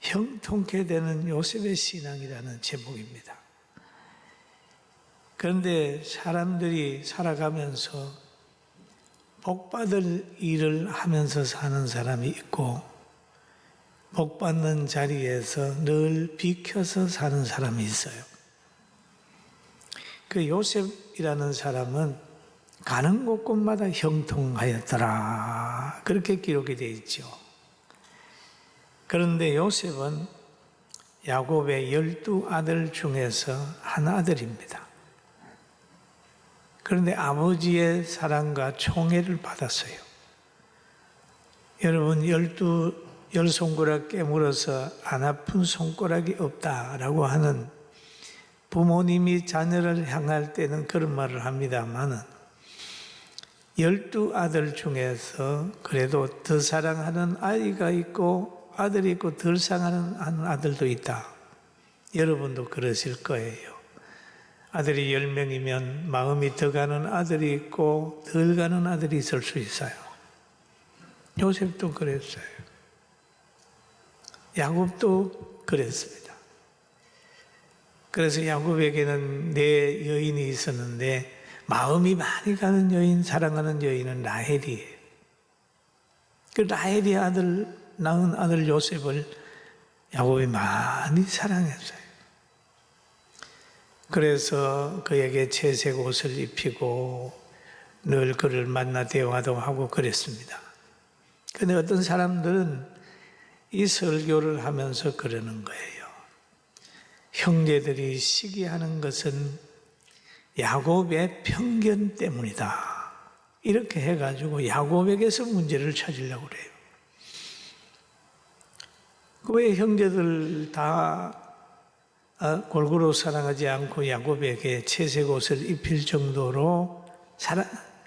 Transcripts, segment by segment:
형통케 되는 요셉의 신앙이라는 제목입니다. 그런데 사람들이 살아가면서 복받을 일을 하면서 사는 사람이 있고 복받는 자리에서 늘 비켜서 사는 사람이 있어요. 그 요셉이라는 사람은 가는 곳곳마다 형통하였더라, 그렇게 기록이 되어 있죠. 그런데 요셉은 야곱의 12아들 중에서 한 아들입니다. 그런데 아버지의 사랑과 총애를 받았어요. 여러분, 12손가락 깨물어서 안 아픈 손가락이 없다라고 하는, 부모님이 자녀를 향할 때는 그런 말을 합니다만은 12아들 중에서 그래도 더 사랑하는 아이가 있고 아들이 있고 덜 사랑하는 아들도 있다. 여러분도 그러실 거예요. 아들이 10명이면 마음이 더 가는 아들이 있고 덜 가는 아들이 있을 수 있어요. 요셉도 그랬어요. 야곱도 그랬습니다. 그래서 야곱에게는 4여인이 있었는데 마음이 많이 가는 여인, 사랑하는 여인은 라헬이에요. 그 라헬이 낳은 아들 요셉을 야곱이 많이 사랑했어요. 그래서 그에게 채색 옷을 입히고 늘 그를 만나 대화도 하고 그랬습니다. 그런데 어떤 사람들은 이 설교를 하면서 그러는 거예요. 형제들이 시기하는 것은 야곱의 편견 때문이다, 이렇게 해가지고 야곱에게서 문제를 찾으려고 그래요. 왜 형제들 다 골고루 사랑하지 않고 야곱에게 채색 옷을 입힐 정도로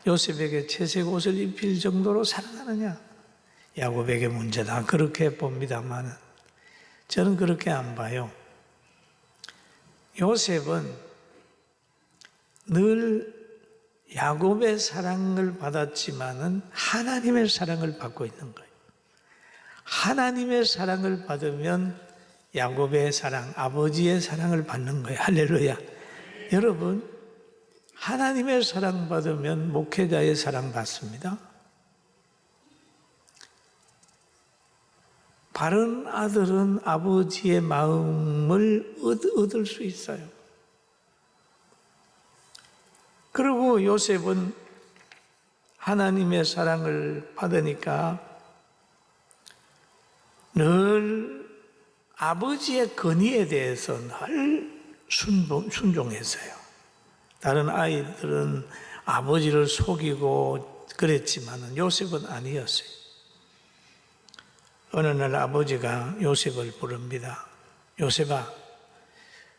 요셉에게 채색 옷을 입힐 정도로 사랑하느냐? 야곱에게 문제다, 그렇게 봅니다만 저는 그렇게 안 봐요. 요셉은 늘 야곱의 사랑을 받았지만은 하나님의 사랑을 받고 있는 거예요. 하나님의 사랑을 받으면 야곱의 사랑, 아버지의 사랑을 받는 거예요. 할렐루야. 여러분, 하나님의 사랑 받으면 목회자의 사랑 받습니다. 바른 아들은 아버지의 마음을 얻을 수 있어요. 그리고 요셉은 하나님의 사랑을 받으니까 늘 아버지의 건의에 대해서 늘 순종했어요. 다른 아이들은 아버지를 속이고 그랬지만 요셉은 아니었어요. 어느 날 아버지가 요셉을 부릅니다. 요셉아,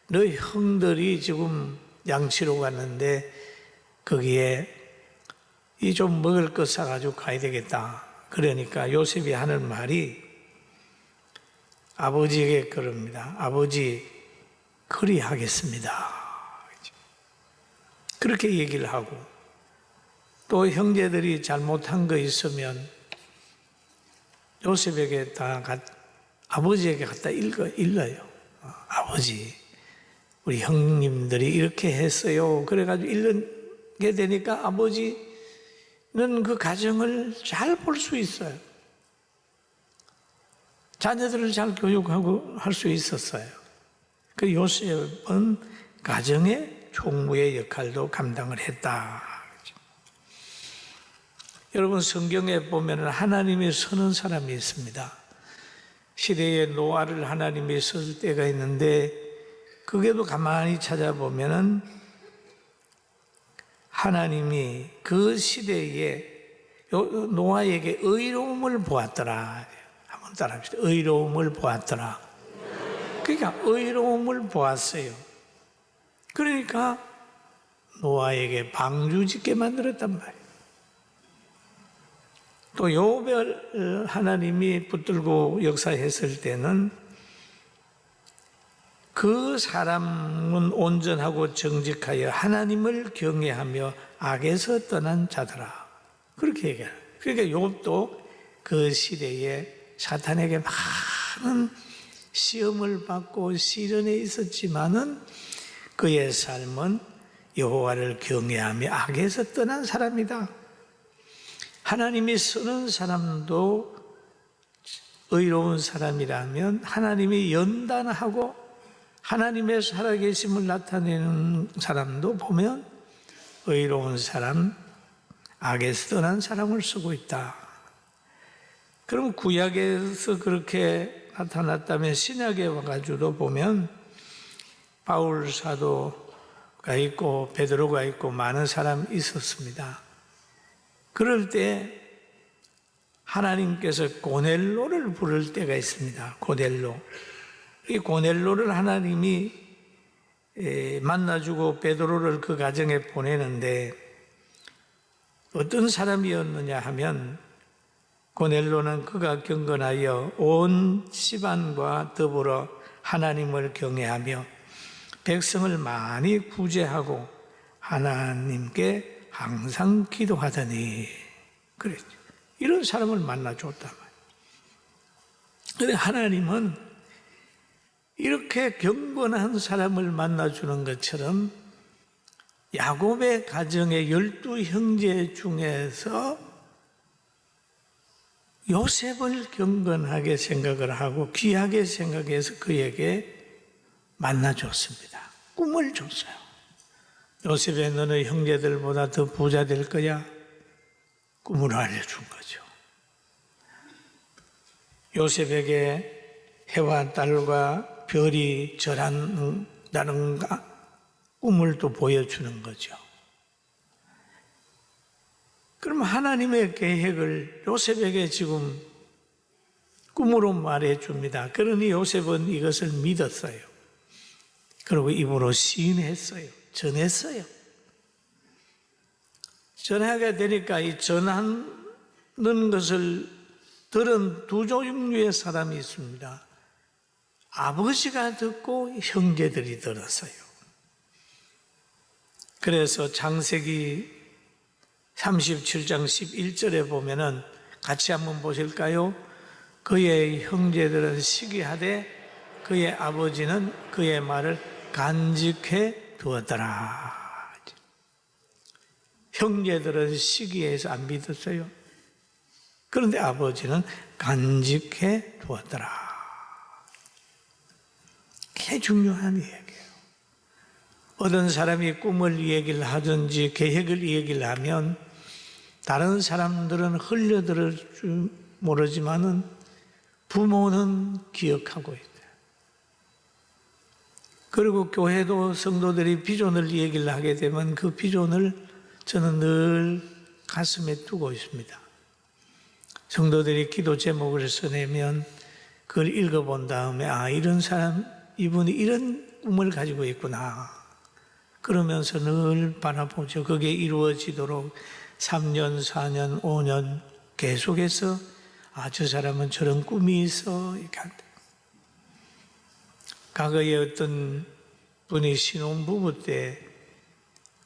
너희 형들이 지금 양치로 갔는데 거기에 이 좀 먹을 것 사가지고 가야 되겠다. 그러니까 요셉이 하는 말이 아버지에게 그럽니다. 아버지, 그리하겠습니다. 그렇게 얘기를 하고, 또 형제들이 잘못한 거 있으면 요셉에게 아버지에게 갖다 일러요. 아버지, 우리 형님들이 이렇게 했어요. 그래가지고 일러게 되니까 아버지는 그 가정을 잘 볼 수 있어요. 자녀들을 잘 교육하고 할 수 있었어요. 그 요셉은 가정의 총무의 역할도 감당을 했다. 여러분, 성경에 보면 하나님이 서는 사람이 있습니다. 시대에 노아를 하나님이 쓸 때가 있는데 그게도 가만히 찾아보면 하나님이 그 시대에 노아에게 의로움을 보았더라. 한번 따라합시다. 의로움을 보았더라. 그러니까 의로움을 보았어요. 그러니까 노아에게 방주 짓게 만들었단 말이에요. 또 욥을 하나님이 붙들고 역사했을 때는 그 사람은 온전하고 정직하여 하나님을 경외하며 악에서 떠난 자더라, 그렇게 얘기해요. 그러니까 욥도 그 시대에 사탄에게 많은 시험을 받고 시련에 있었지만은 그의 삶은 여호와를 경외하며 악에서 떠난 사람이다. 하나님이 쓰는 사람도 의로운 사람이라면 하나님이 연단하고 하나님의 살아계심을 나타내는 사람도 보면 의로운 사람, 악에서 떠난 사람을 쓰고 있다. 그럼 구약에서 그렇게 나타났다면 신약에 와가지고도 보면 바울 사도가 있고 베드로가 있고 많은 사람이 있었습니다. 그럴 때 하나님께서 고넬로를 부를 때가 있습니다. 고넬로. 이 고넬로를 하나님이 만나주고 베드로를 그 가정에 보내는데 어떤 사람이었느냐 하면 고넬로는 그가 경건하여 온 집안과 더불어 하나님을 경외하며 백성을 많이 구제하고 하나님께 항상 기도하더니 그랬죠. 이런 사람을 만나줬단 말이에요. 그런데 하나님은 이렇게 경건한 사람을 만나주는 것처럼 야곱의 가정의 12 형제 중에서 요셉을 경건하게 생각을 하고 귀하게 생각해서 그에게 만나줬습니다. 꿈을 줬어요. 요셉의 너는 형제들보다 더 부자 될 거야. 꿈을 알려준 거죠. 요셉에게 해와 달과 별이 절한다는 꿈을 또 보여주는 거죠. 그럼 하나님의 계획을 요셉에게 지금 꿈으로 말해줍니다. 그러니 요셉은 이것을 믿었어요. 그리고 입으로 시인했어요. 전했어요. 전하게 되니까 이 전하는 것을 들은 두 종류의 사람이 있습니다. 아버지가 듣고 형제들이 들었어요. 그래서 창세기 37장 11절에 보면은 같이 한번 보실까요? 그의 형제들은 시기하되 그의 아버지는 그의 말을 간직해 두었더라. 형제들은 시기해서 안 믿었어요. 그런데 아버지는 간직해 두었더라. 그게 중요한 얘기예요. 어떤 사람이 꿈을 얘기를 하든지 계획을 얘기를 하면 다른 사람들은 흘려들을 줄 모르지만은 부모는 기억하고 있어요. 그리고 교회도 성도들이 비전을 얘기를 하게 되면 그 비전을 저는 늘 가슴에 두고 있습니다. 성도들이 기도 제목을 써내면 그걸 읽어본 다음에 이런 사람, 이분이 이런 꿈을 가지고 있구나. 그러면서 늘 바라보죠. 그게 이루어지도록 3년, 4년, 5년 계속해서 저 사람은 저런 꿈이 있어. 이렇게 한다. 과거에 어떤 분이 신혼부부 때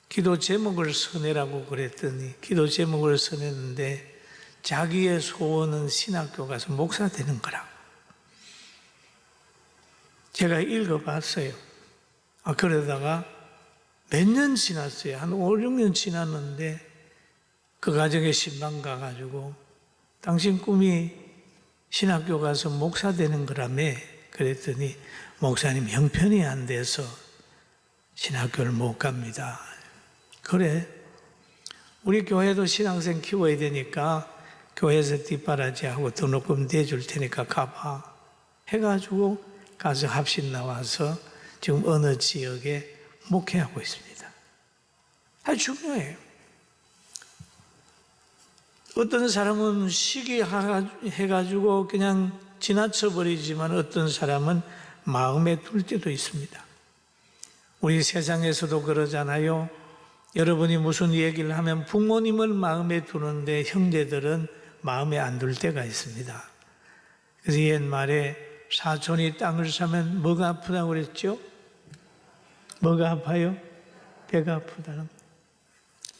기도 제목을 써내라고 그랬더니 기도 제목을 써냈는데 자기의 소원은 신학교 가서 목사 되는 거라고. 제가 읽어봤어요. 그러다가 몇 년 지났어요. 한 5, 6년 지났는데 그 가정에 신방 가가지고 당신 꿈이 신학교 가서 목사 되는 거라며. 그랬더니 목사님 형편이 안 돼서 신학교를 못 갑니다. 그래, 우리 교회도 신학생 키워야 되니까 교회에서 뒷바라지하고 등록금 대줄 테니까 가봐 해가지고 가서 합신 나와서 지금 어느 지역에 목회하고 있습니다. 아주 중요해요. 어떤 사람은 시기해가지고 그냥 지나쳐버리지만 어떤 사람은 마음에 둘 때도 있습니다. 우리 세상에서도 그러잖아요. 여러분이 무슨 얘기를 하면 부모님을 마음에 두는데 형제들은 마음에 안 둘 때가 있습니다. 그래서 옛말에 사촌이 땅을 사면 뭐가 아프다고 그랬죠? 뭐가 아파요? 배가 아프다는.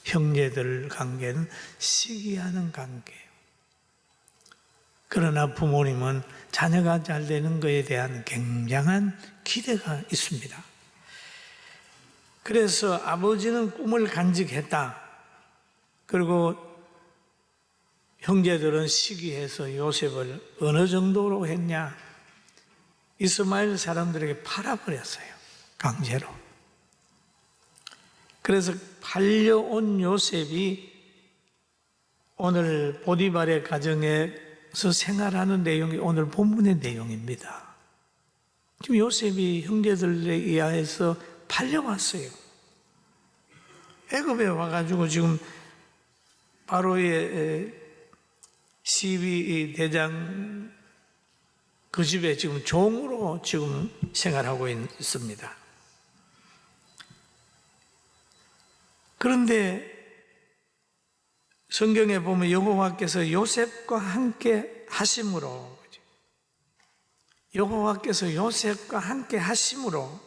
형제들 관계는 시기하는 관계예요. 그러나 부모님은 자녀가 잘 되는 것에 대한 굉장한 기대가 있습니다. 그래서 아버지는 꿈을 간직했다. 그리고 형제들은 시기해서 요셉을 어느 정도로 했냐? 이스마엘 사람들에게 팔아버렸어요. 강제로. 그래서 팔려온 요셉이 오늘 보디발의 가정에서 생활하는 내용이 오늘 본문의 내용입니다. 지금 요셉이 형제들에 의해서 팔려왔어요. 애굽에 와가지고 지금 바로의 시위 대장 그 집에 지금 종으로 지금 생활하고 있습니다. 그런데 성경에 보면 여호와께서 요셉과 함께 하심으로, 여호와께서 요셉과 함께 하심으로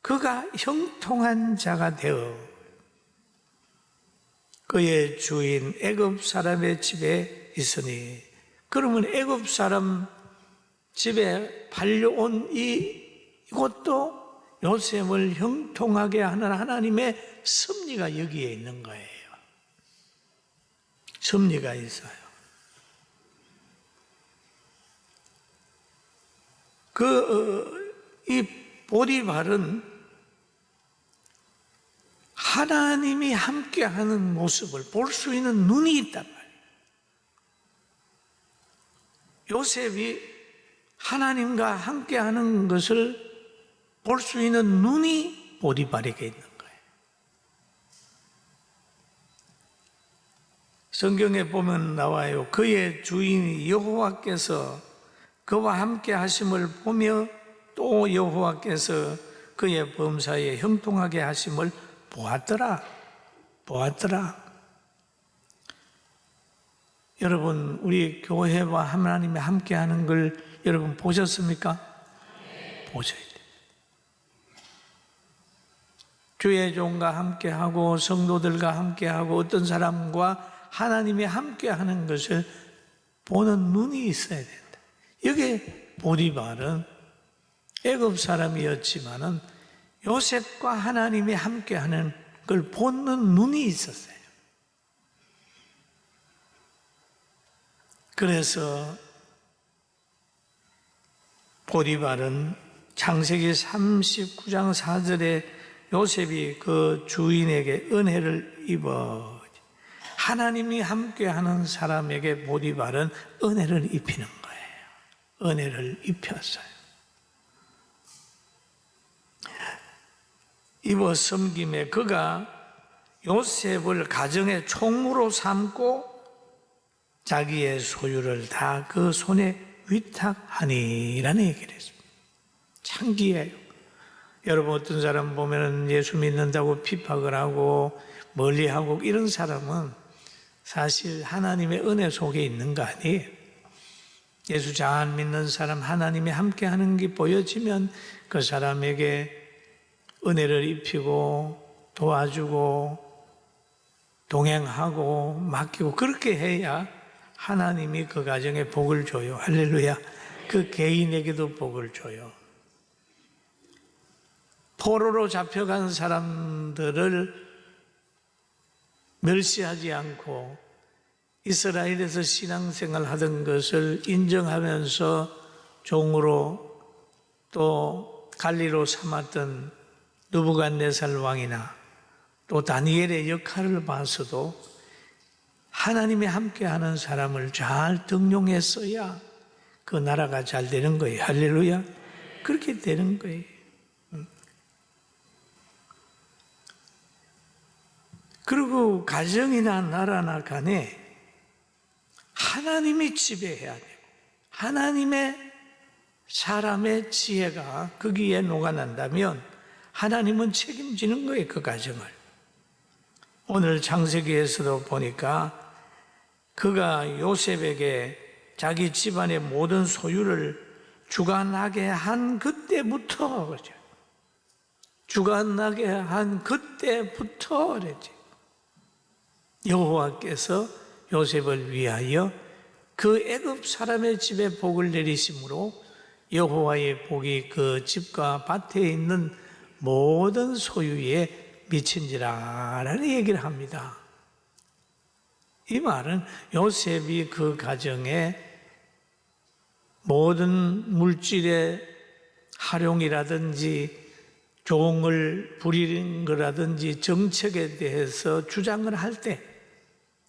그가 형통한 자가 되어 그의 주인 애굽 사람의 집에 있으니, 그러면 애굽 사람 집에 팔려온 이것도 요셉을 형통하게 하는 하나님의 섭리가 여기에 있는 거예요. 섭리가 있어요. 이 보디발은 하나님이 함께하는 모습을 볼 수 있는 눈이 있단 말이에요. 요셉이 하나님과 함께하는 것을 볼 수 있는 눈이 보디발에게 있는 거예요. 성경에 보면 나와요. 그의 주인 여호와께서 그와 함께 하심을 보며 또 여호와께서 그의 범사에 형통하게 하심을 보았더라. 여러분, 우리 교회와 하나님이 함께하는 걸 여러분 보셨습니까? 보셔야 돼요. 주의 종과 함께하고 성도들과 함께하고 어떤 사람과 하나님이 함께하는 것을 보는 눈이 있어야 된다. 여기 보디발은 애굽 사람이었지만은 요셉과 하나님이 함께하는 걸 보는 눈이 있었어요. 그래서 보디발은 창세기 39장 4절에 요셉이 그 주인에게 은혜를 입어, 하나님이 함께하는 사람에게 보디발은 은혜를 입히는 거예요. 은혜를 입혔어요. 입어 섬김에 그가 요셉을 가정의 총무로 삼고 자기의 소유를 다 그 손에 위탁하니라는 얘기를 했습니다. 창기예요. 여러분, 어떤 사람 보면 예수 믿는다고 핍박을 하고 멀리하고 이런 사람은 사실 하나님의 은혜 속에 있는 거 아니에요. 예수 잘 믿는 사람, 하나님이 함께하는 게 보여지면 그 사람에게 은혜를 입히고 도와주고 동행하고 맡기고 그렇게 해야 하나님이 그 가정에 복을 줘요. 할렐루야. 그 개인에게도 복을 줘요. 포로로 잡혀간 사람들을 멸시하지 않고 이스라엘에서 신앙생활 하던 것을 인정하면서 종으로 또 관리로 삼았던 느부갓네살 왕이나 또 다니엘의 역할을 봐서도 하나님이 함께하는 사람을 잘 등용했어야 그 나라가 잘 되는 거예요. 할렐루야. 그렇게 되는 거예요. 그리고 가정이나 나라나 간에 하나님이 지배해야 되고 하나님의 사람의 지혜가 거기에 녹아난다면 하나님은 책임지는 거예요. 그 가정을. 오늘 창세기에서도 보니까 그가 요셉에게 자기 집안의 모든 소유를 주관하게 한 그때부터 그러죠. 주관하게 한 그때부터 그러죠. 여호와께서 요셉을 위하여 그 애굽 사람의 집에 복을 내리심으로 여호와의 복이 그 집과 밭에 있는 모든 소유에 미친지라 라는 얘기를 합니다. 이 말은 요셉이 그 가정에 모든 물질의 활용이라든지 종을 부리는 거라든지 정책에 대해서 주장을 할 때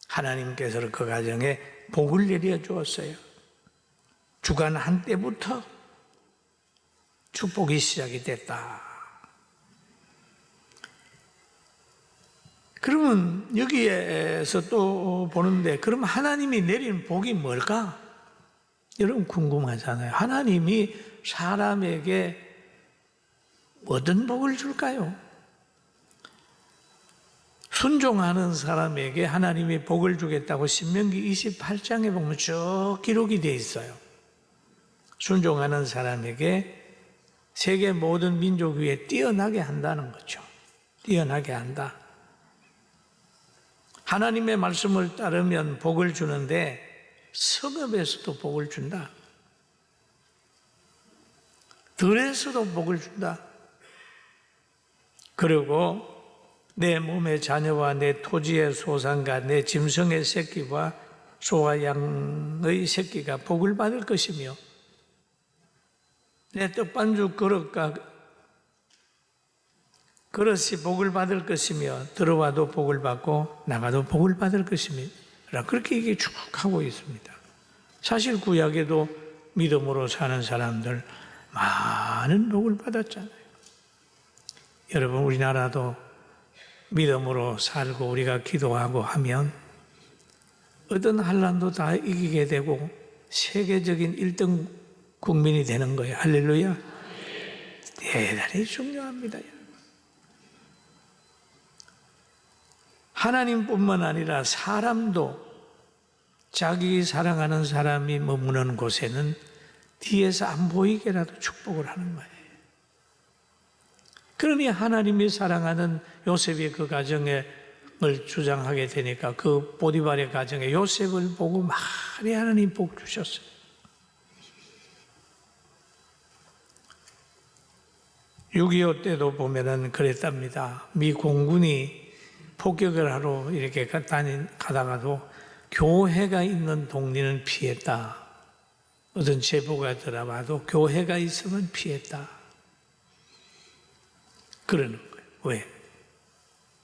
하나님께서 그 가정에 복을 내려 주었어요. 주간 한때부터 축복이 시작이 됐다. 그러면 여기에서 또 보는데 그럼 하나님이 내린 복이 뭘까? 여러분 궁금하잖아요. 하나님이 사람에게 어떤 복을 줄까요? 순종하는 사람에게 하나님이 복을 주겠다고 신명기 28장에 보면 쭉 기록이 되어 있어요. 순종하는 사람에게 세계 모든 민족 위에 뛰어나게 한다는 거죠. 뛰어나게 한다. 하나님의 말씀을 따르면 복을 주는데 성읍에서도 복을 준다. 들에서도 복을 준다. 그리고 내 몸의 자녀와 내 토지의 소산과 내 짐승의 새끼와 소와 양의 새끼가 복을 받을 것이며 내 떡반죽 그릇과 그릇이 복을 받을 것이며 들어와도 복을 받고 나가도 복을 받을 것이며 그렇게 이게 쭉 하고 있습니다. 사실 구약에도 믿음으로 사는 사람들 많은 복을 받았잖아요. 여러분 우리나라도 믿음으로 살고 우리가 기도하고 하면 어떤 환난도 다 이기게 되고 세계적인 1등 국민이 되는 거예요. 할렐루야. 대단히 중요합니다. 하나님뿐만 아니라 사람도 자기 사랑하는 사람이 머무는 곳에는 뒤에서 안 보이게라도 축복을 하는 거예요. 그러니 하나님이 사랑하는 요셉이 그 가정을 주장하게 되니까 그 보디발의 가정에 요셉을 보고 많이 하나님 복 주셨어요. (6.25) 때도 보면은 그랬답니다. 미 공군이 폭격을 하러 이렇게 가다가도 교회가 있는 동리는 피했다. 어떤 제보가 들어와도 교회가 있으면 피했다. 그러는 거예요. 왜?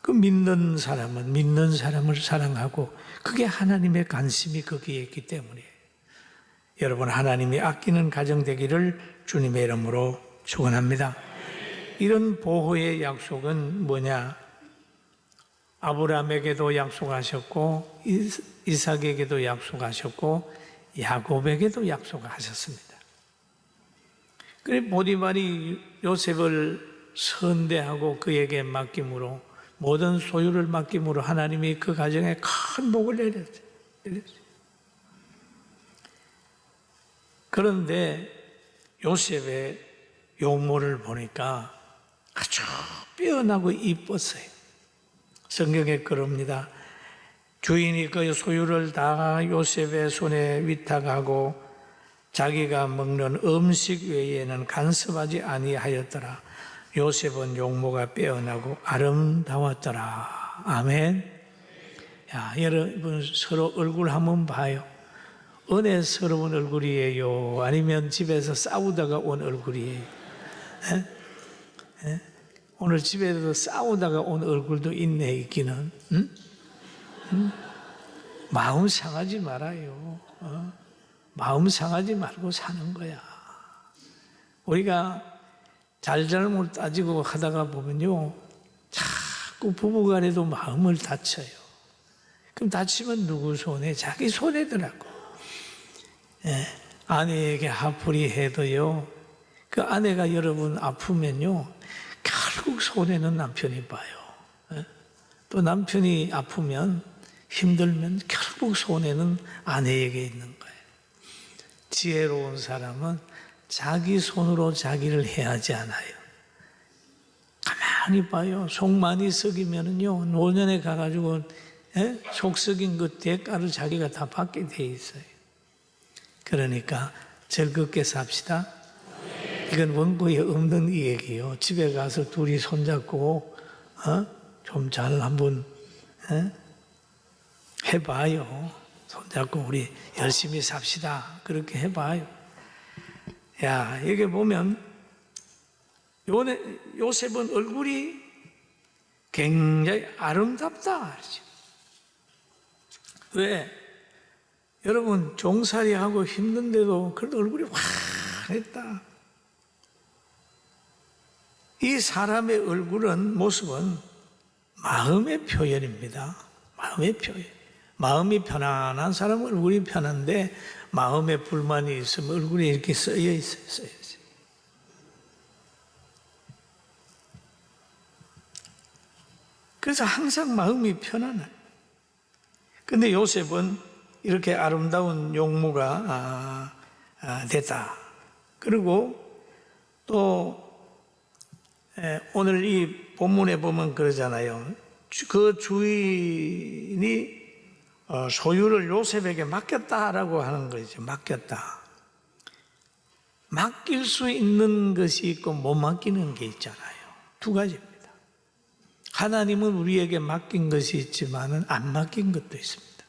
그 믿는 사람은 믿는 사람을 사랑하고 그게 하나님의 관심이 거기에 있기 때문에 여러분 하나님이 아끼는 가정 되기를 주님의 이름으로 축원합니다. 이런 보호의 약속은 뭐냐? 아브라함에게도 약속하셨고 이삭에게도 약속하셨고 야곱에게도 약속하셨습니다. 그래 보디발이 요셉을 선대하고 그에게 맡김으로 모든 소유를 맡김으로 하나님이 그 가정에 큰 복을 내렸어요. 그런데 요셉의 용모를 보니까 아주 빼어나고 이뻤어요. 성경에 그럽니다. 주인이 그 소유를 다 요셉의 손에 위탁하고 자기가 먹는 음식 외에는 간섭하지 아니하였더라. 요셉은 용모가 빼어나고 아름다웠더라. 아멘. 야, 여러분 서로 얼굴 한번 봐요. 은혜스러운 얼굴이에요? 아니면 집에서 싸우다가 온 얼굴이에요? 에? 에? 오늘 집에서 싸우다가 온 얼굴도 있네, 있기는. 응? 응? 마음 상하지 말아요. 마음 상하지 말고 사는 거야. 우리가 잘잘못 따지고 하다가 보면요, 자꾸 부부간에도 마음을 다쳐요. 그럼 다치면 누구 손에? 자기 손에더라고. 예, 아내에게 화풀이 해도요, 그 아내가 여러분 아프면요, 결국 손해는 남편이 봐요. 예? 또 남편이 아프면 힘들면 결국 손해는 아내에게 있는 거예요. 지혜로운 사람은 자기 손으로 자기를 해하지 않아요. 가만히 봐요. 속 많이 썩이면은요, 노년에 가가지고 속 썩인 그 대가를 자기가 다 받게 돼 있어요. 그러니까 즐겁게 삽시다. 이건 원고에 없는 얘기예요. 집에 가서 둘이 손잡고 좀 잘 한번 해봐요. 손잡고 우리 열심히 삽시다. 그렇게 해봐요. 야, 여기 보면 요셉은 얼굴이 굉장히 아름답다. 왜? 여러분 종살이하고 힘든데도 그래도 얼굴이 환했다. 이 사람의 얼굴은, 모습은 마음의 표현입니다. 마음의 표현. 마음이 편안한 사람은 얼굴이 편한데 마음에 불만이 있으면 얼굴이 이렇게 써여 있어요. 그래서 항상 마음이 편안해요. 근데 요셉은 이렇게 아름다운 용모가 됐다. 그리고 또 오늘 이 본문에 보면 그러잖아요. 그 주인이 소유를 요셉에게 맡겼다라고 하는 거죠. 맡겼다. 맡길 수 있는 것이 있고 못 맡기는 게 있잖아요. 두 가지입니다. 하나님은 우리에게 맡긴 것이 있지만 안 맡긴 것도 있습니다.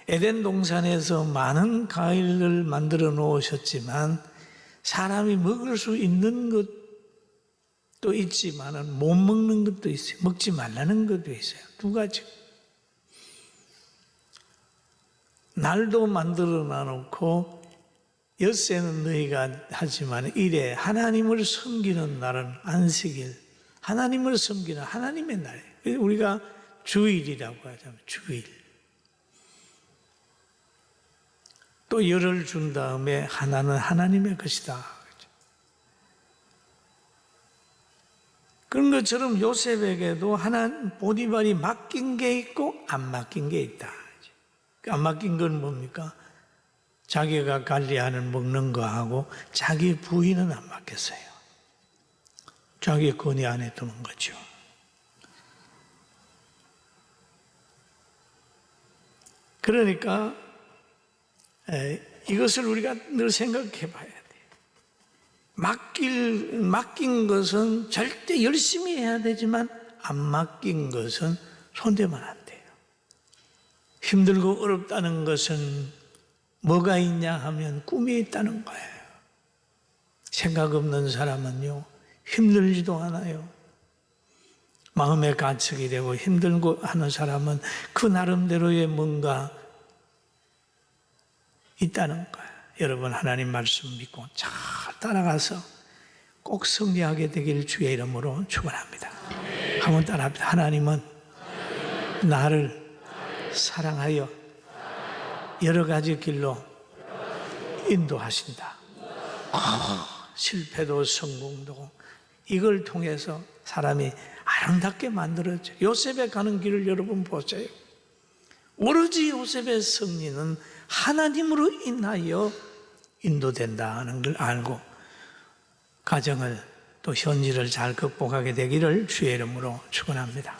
에덴 동산에서 많은 과일을 만들어 놓으셨지만 사람이 먹을 수 있는 것도 있지만 못 먹는 것도 있어요. 먹지 말라는 것도 있어요. 두 가지. 날도 만들어 놔놓고 엿새는 너희가 하지만 이래 하나님을 섬기는 날은 안식일, 하나님을 섬기는 하나님의 날이에요. 우리가 주일이라고 하잖아요. 주일. 또 열을 준 다음에 하나는 하나님의 것이다. 그런 것처럼 요셉에게도 보디발이 맡긴 게 있고 안 맡긴 게 있다. 안 맡긴 건 뭡니까? 자기가 관리하는 먹는 거하고 자기 부인은 안 맡겼어요. 자기 권위 안에 두는 거죠. 그러니까 이것을 우리가 늘 생각해 봐야 돼요. 맡긴 것은 절대 열심히 해야 되지만 안 맡긴 것은 손대면 안 돼요. 힘들고 어렵다는 것은 뭐가 있냐 하면 꿈이 있다는 거예요. 생각 없는 사람은요, 힘들지도 않아요. 마음에 가책이 되고 힘들고 하는 사람은 그 나름대로의 뭔가 있다는 거예요. 여러분 하나님 말씀 믿고 잘 따라가서 꼭 승리하게 되길 주의 이름으로 축원합니다. 한번 따라합니다. 하나님은 나를 사랑하여 여러 가지 길로 인도하신다. 실패도 성공도 이걸 통해서 사람이 아름답게 만들어져. 요셉에 가는 길을 여러분 보세요. 오로지 요셉의 승리는 하나님으로 인하여 인도된다는 걸 알고 가정을 또 현실을 잘 극복하게 되기를 주의 이름으로 축원합니다.